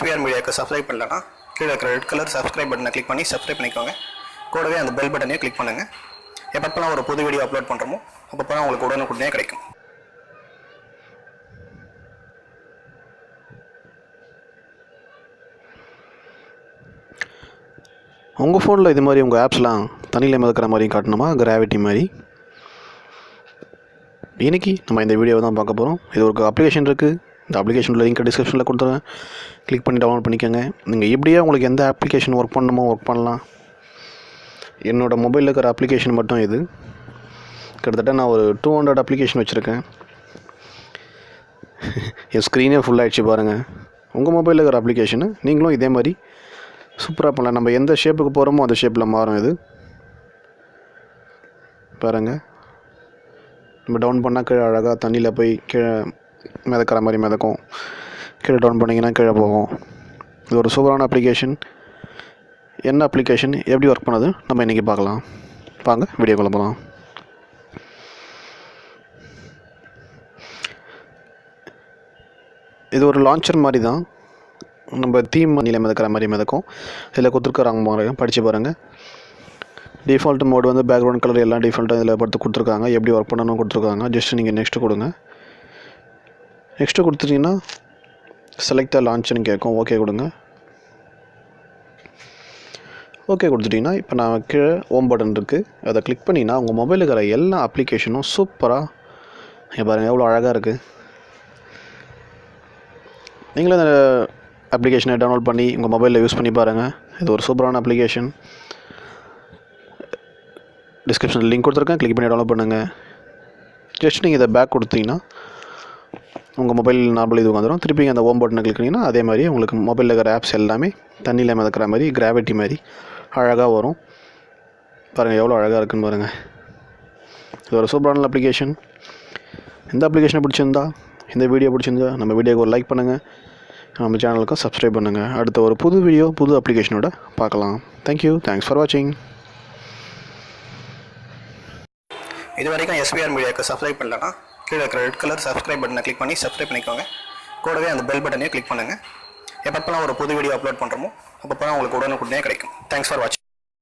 SPR மீடியாக்கு subscribe பண்ணலன்னா கீழே இருக்கிற ரெட் கலர் சப்ஸ்கிரைப் பட்டனை கிளிக் பண்ணி சப்ஸ்கிரைப் பண்ணிக்கோங்க. கூடவே அந்த பெல் பட்டனையும் கிளிக் பண்ணுங்கள். எப்பப்போலாம் ஒரு புது வீடியோ அப்லோட் பண்ணுறோமோ அப்பப்போலாம் உங்களுக்கு உடனுக்குடனே கிடைக்கும். உங்கள் ஃபோனில் இது மாதிரி உங்கள் ஆப்ஸ்லாம் தண்ணியில் மிதக்கிற மாதிரியும் காட்டணுமா, கிராவிட்டி மாதிரி? இன்றைக்கி நம்ம இந்த வீடியோவை தான் பார்க்க போகிறோம். இது ஒரு அப்ளிகேஷன் இருக்குது. இந்த அப்ளிகேஷனில் லிங்க் டிஸ்கிரிப்ஷனில் கொடுத்துருவேன். கிளிக் பண்ணி டவுன்லோட் பண்ணிக்கோங்க. நீங்கள் இப்படியே உங்களுக்கு எந்த அப்ளிகேஷன் ஒர்க் பண்ணணுமோ ஒர்க் பண்ணலாம். என்னோடய மொபைலில் இருக்கிற அப்ளிகேஷன் மட்டும் இது. கிட்டத்தட்ட நான் ஒரு 200 அப்ளிகேஷன் வச்சுருக்கேன். என் ஸ்க்ரீனே ஃபுல்லாகிடுச்சு பாருங்கள். உங்கள் மொபைலில் இருக்கிற அப்ளிகேஷனு நீங்களும் இதே மாதிரி சூப்பராக பண்ணலாம். நம்ம எந்த ஷேப்புக்கு போகிறோமோ அந்த ஷேப்பில் மாறும். இது பாருங்கள், நம்ம டவுன் பண்ணால் கீழே அழகாக தண்ணியில் போய் கீழே மிதக்கிற மாதிரி மிதக்கும். கீழே டவுன் பண்ணிங்கன்னா கீழே போகும். இது ஒரு சூப்பரான அப்ளிகேஷன். என்ன அப்ளிகேஷன், எப்படி ஒர்க் பண்ணுது நம்ம இன்றைக்கி பார்க்கலாம். வாங்க வீடியோக்குள்ள போகலாம். இது ஒரு லான்ச்சர் மாதிரி தான். நம்ம தீம் தண்ணியில் மிதக்கிற மாதிரி மிதக்கும். இதில் கொடுத்துருக்குறாங்க பாருங்கள், படித்து பாருங்கள். டிஃபால்ட் மோடு வந்து பேக்ரவுண்ட் கலர் எல்லாம் டிஃபால்ட்டாக இதில் படுத்து கொடுத்துருக்காங்க. எப்படி ஒர்க் பண்ணணும் கொடுத்துருக்காங்க. ஜஸ்ட் நீங்கள் நெக்ஸ்ட்டு கொடுங்க. நெக்ஸ்ட்டு கொடுத்துட்டிங்கன்னா செலக்ட் த லான்ச்னு கேட்கும். ஓகே கொடுங்க. ஓகே கொடுத்துட்டிங்கன்னா இப்போ நான் கீழே ஹோம் பட்டன் இருக்குது, அதை கிளிக் பண்ணிங்கன்னா உங்கள் மொபைலில் இருக்கிற எல்லா அப்ளிகேஷனும் சூப்பராக பாருங்கள் எவ்வளோ அழகாக இருக்குது. நீங்களும் இந்த அப்ளிகேஷனை டவுன்லோட் பண்ணி உங்கள் மொபைலில் யூஸ் பண்ணி பாருங்கள். இது ஒரு சூப்பரான அப்ளிகேஷன். டிஸ்கிரிப்ஷனில் லிங்க் கொடுத்துருக்கேன், கிளிக் பண்ணி டவுன்லோட் பண்ணுங்கள். ஜஸ்ட் நீங்கள் இதை பேக் கொடுத்தீங்கன்னா உங்கள் மொபைல் நார்மல் இது வந்துடும். திருப்பி அந்த ஹோம் பட்டனை கிளிக் பண்ணிங்கன்னா அதே மாதிரி உங்களுக்கு மொபைலில் இருக்கிற ஆப்ஸ் எல்லாமே தண்ணியில் மிதக்கிற மாதிரி கிராவிட்டி மாதிரி அழகாக வரும். பாருங்கள் எவ்வளோ அழகாக இருக்குன்னு பாருங்கள். இது ஒரு சூப்பரான அப்ளிகேஷன். இந்த அப்ளிகேஷனை பிடிச்சிருந்தா, இந்த வீடியோ பிடிச்சிருந்தா நம்ம வீடியோக்கு ஒரு லைக் பண்ணுங்கள். நம்ம சேனலுக்கும் சப்ஸ்கிரைப் பண்ணுங்கள். அடுத்த ஒரு புது வீடியோ புது அப்ளிகேஷனோட பார்க்கலாம். தேங்க்யூ, தேங்க்ஸ் ஃபார் வாட்சிங். இது வரைக்கும் SPR மீடியாக்கு சப்ஸ்கிரைப் பண்ணலன்னா கீழே இருக்கிற ரெட் கலர் சப்ஸ்கிரைப் பட்டனை கிளிக் பண்ணி சப்ஸ்கிரைப் பண்ணிக்கோங்க. கூடவே அந்த பெல் பட்டனையும் கிளிக் பண்ணுங்கள். எப்பப்போலாம் ஒரு புது வீடியோ அப்லோட் பண்ணுறோமோ அப்பப்போலாம் உங்களுக்கு உடனுக்குடனே கிடைக்கும். தேங்க்ஸ் ஃபார் வாட்சிங்.